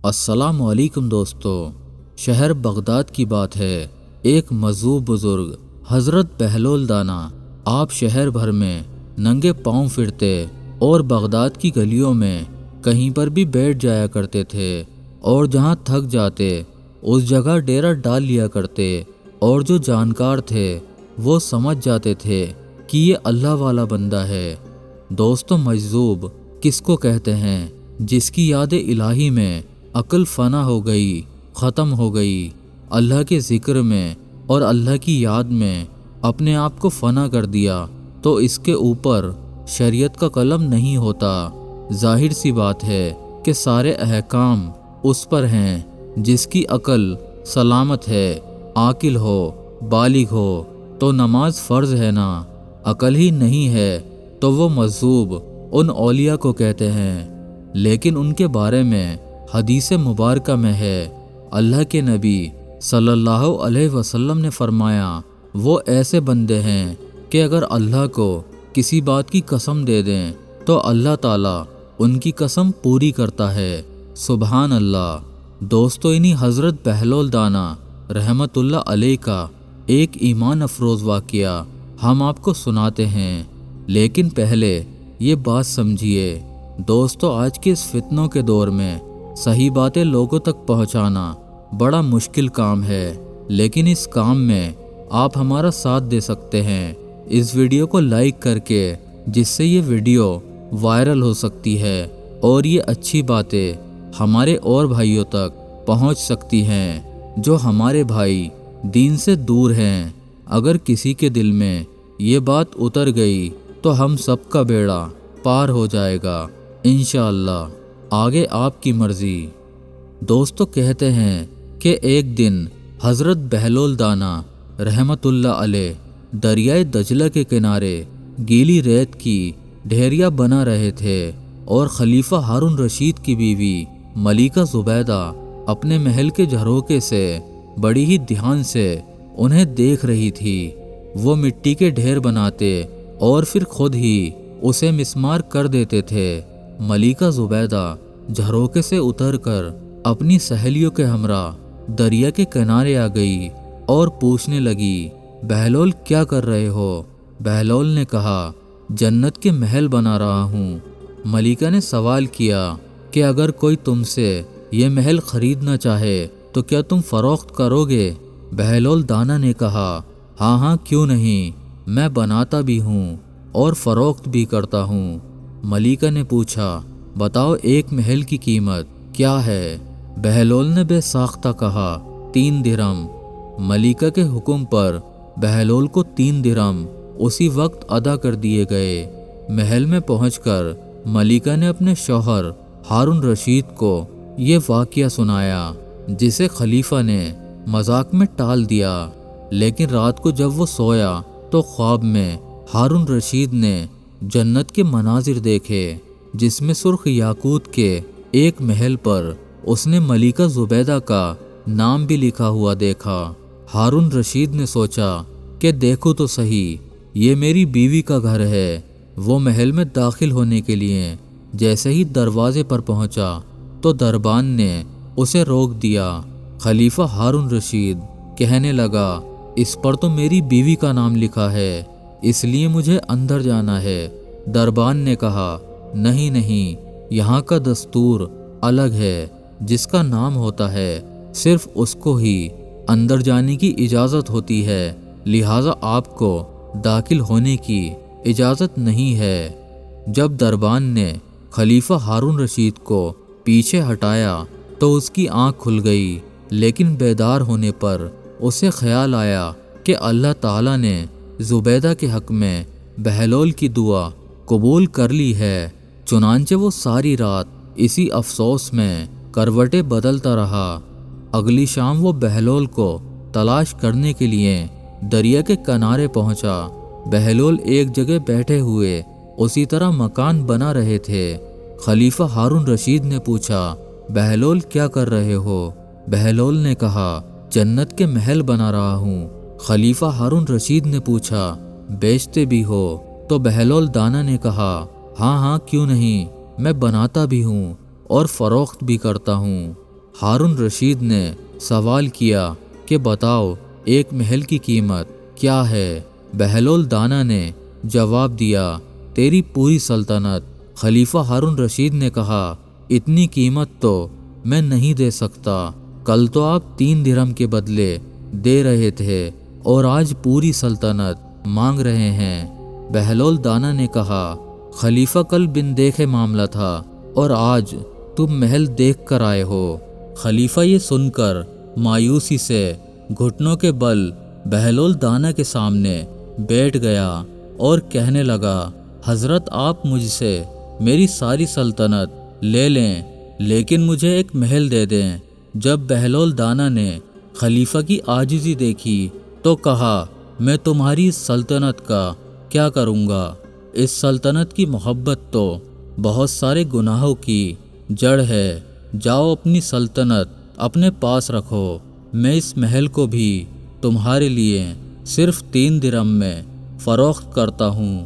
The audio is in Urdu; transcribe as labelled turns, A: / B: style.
A: السلام علیکم دوستو، شہر بغداد کی بات ہے۔ ایک مذہوب بزرگ حضرت بہلول دانا آپ شہر بھر میں ننگے پاؤں پھرتے اور بغداد کی گلیوں میں کہیں پر بھی بیٹھ جایا کرتے تھے، اور جہاں تھک جاتے اس جگہ ڈیرا ڈال لیا کرتے، اور جو جانکار تھے وہ سمجھ جاتے تھے کہ یہ اللہ والا بندہ ہے۔ دوستو، مجذوب کس کو کہتے ہیں؟ جس کی یاد الہی میں عقل فنا ہو گئی، ختم ہو گئی، اللہ کے ذکر میں اور اللہ کی یاد میں اپنے آپ کو فنا کر دیا تو اس کے اوپر شریعت کا قلم نہیں ہوتا۔ ظاہر سی بات ہے کہ سارے احکام اس پر ہیں جس کی عقل سلامت ہے، عاقل ہو، بالغ ہو تو نماز فرض ہے نا، عقل ہی نہیں ہے تو وہ مجذوب ان اولیاء کو کہتے ہیں۔ لیکن ان کے بارے میں حدیث مبارکہ میں ہے، اللہ کے نبی صلی اللہ علیہ وسلم نے فرمایا، وہ ایسے بندے ہیں کہ اگر اللہ کو کسی بات کی قسم دے دیں تو اللہ تعالیٰ ان کی قسم پوری کرتا ہے۔ سبحان اللہ۔ دوستو، انہی حضرت بہلول دانا رحمت اللہ علیہ کا ایک ایمان افروز واقعہ ہم آپ کو سناتے ہیں، لیکن پہلے یہ بات سمجھیے دوستو، آج کے اس فتنوں کے دور میں صحیح باتیں لوگوں تک پہنچانا بڑا مشکل کام ہے، لیکن اس کام میں آپ ہمارا ساتھ دے سکتے ہیں اس ویڈیو کو لائک کر کے، جس سے یہ ویڈیو وائرل ہو سکتی ہے اور یہ اچھی باتیں ہمارے اور بھائیوں تک پہنچ سکتی ہیں جو ہمارے بھائی دین سے دور ہیں۔ اگر کسی کے دل میں یہ بات اتر گئی تو ہم سب کا بیڑا پار ہو جائے گا انشاءاللہ۔ آگے آپ کی مرضی۔ دوستو، کہتے ہیں کہ ایک دن حضرت بہلول دانا رحمت اللہ علیہ دریائے دجلہ کے کنارے گیلی ریت کی ڈھیریا بنا رہے تھے، اور خلیفہ ہارون رشید کی بیوی ملکہ زبیدہ اپنے محل کے جھروکے سے بڑی ہی دھیان سے انہیں دیکھ رہی تھی۔ وہ مٹی کے ڈھیر بناتے اور پھر خود ہی اسے مسمار کر دیتے تھے۔ ملکہ زبیدہ جھروکے سے اتر کر اپنی سہیلیوں کے ہمراہ دریا کے کنارے آ گئی اور پوچھنے لگی، بہلول کیا کر رہے ہو؟ بہلول نے کہا، جنت کے محل بنا رہا ہوں۔ ملکہ نے سوال کیا کہ اگر کوئی تم سے یہ محل خریدنا چاہے تو کیا تم فروخت کرو گے؟ بہلول دانا نے کہا، ہاں ہاں، کیوں نہیں، میں بناتا بھی ہوں اور فروخت بھی کرتا ہوں۔ ملکہ نے پوچھا، بتاؤ ایک محل کی قیمت کیا ہے؟ بہلول نے بے ساختہ کہا، 3 درہم۔ ملکہ کے حکم پر بہلول کو 3 درہم اسی وقت ادا کر دیے گئے۔ محل میں پہنچ کر ملکہ نے اپنے شوہر ہارون رشید کو یہ واقعہ سنایا، جسے خلیفہ نے مذاق میں ٹال دیا۔ لیکن رات کو جب وہ سویا تو خواب میں ہارون رشید نے جنت کے مناظر دیکھے، جس میں سرخ یاقوت کے ایک محل پر اس نے ملکہ زبیدہ کا نام بھی لکھا ہوا دیکھا۔ ہارون رشید نے سوچا کہ دیکھو تو صحیح، یہ میری بیوی کا گھر ہے۔ وہ محل میں داخل ہونے کے لیے جیسے ہی دروازے پر پہنچا تو دربان نے اسے روک دیا۔ خلیفہ ہارون رشید کہنے لگا، اس پر تو میری بیوی کا نام لکھا ہے، اس لیے مجھے اندر جانا ہے۔ دربان نے کہا، نہیں نہیں، یہاں کا دستور الگ ہے، جس کا نام ہوتا ہے صرف اس کو ہی اندر جانے کی اجازت ہوتی ہے، لہٰذا آپ کو داخل ہونے کی اجازت نہیں ہے۔ جب دربان نے خلیفہ ہارون رشید کو پیچھے ہٹایا تو اس کی آنکھ کھل گئی، لیکن بیدار ہونے پر اسے خیال آیا کہ اللہ تعالیٰ نے زبیدہ کے حق میں بہلول کی دعا قبول کر لی ہے۔ چنانچہ وہ ساری رات اسی افسوس میں کروٹیں بدلتا رہا۔ اگلی شام وہ بہلول کو تلاش کرنے کے لیے دریا کے کنارے پہنچا۔ بہلول ایک جگہ بیٹھے ہوئے اسی طرح مکان بنا رہے تھے۔ خلیفہ ہارون رشید نے پوچھا، بہلول کیا کر رہے ہو؟ بہلول نے کہا، جنت کے محل بنا رہا ہوں۔ خلیفہ ہارون رشید نے پوچھا، بیچتے بھی ہو؟ تو بہلول دانا نے کہا، ہاں ہاں، کیوں نہیں، میں بناتا بھی ہوں اور فروخت بھی کرتا ہوں۔ ہارون رشید نے سوال کیا کہ بتاؤ ایک محل کی قیمت کیا ہے؟ بہلول دانا نے جواب دیا تیری پوری سلطنت۔ خلیفہ ہارون رشید نے کہا اتنی قیمت تو میں نہیں دے سکتا، کل تو آپ 3 درہم کے بدلے دے رہے تھے اور آج پوری سلطنت مانگ رہے ہیں۔ بہلول دانا نے کہا خلیفہ کل بن دیکھے معاملہ تھا اور آج تم محل دیکھ کر آئے ہو۔ خلیفہ یہ سن کر مایوسی سے گھٹنوں کے بل بہلول دانا کے سامنے بیٹھ گیا اور کہنے لگا حضرت آپ مجھ سے میری ساری سلطنت لے لیں لیکن مجھے ایک محل دے دیں۔ جب بہلول دانا نے خلیفہ کی عاجزی دیکھی تو کہا میں تمہاری اس سلطنت کا کیا کروں گا؟ اس سلطنت کی محبت تو بہت سارے گناہوں کی جڑ ہے، جاؤ اپنی سلطنت اپنے پاس رکھو، میں اس محل کو بھی تمہارے لیے صرف 3 درہم میں فروخت کرتا ہوں۔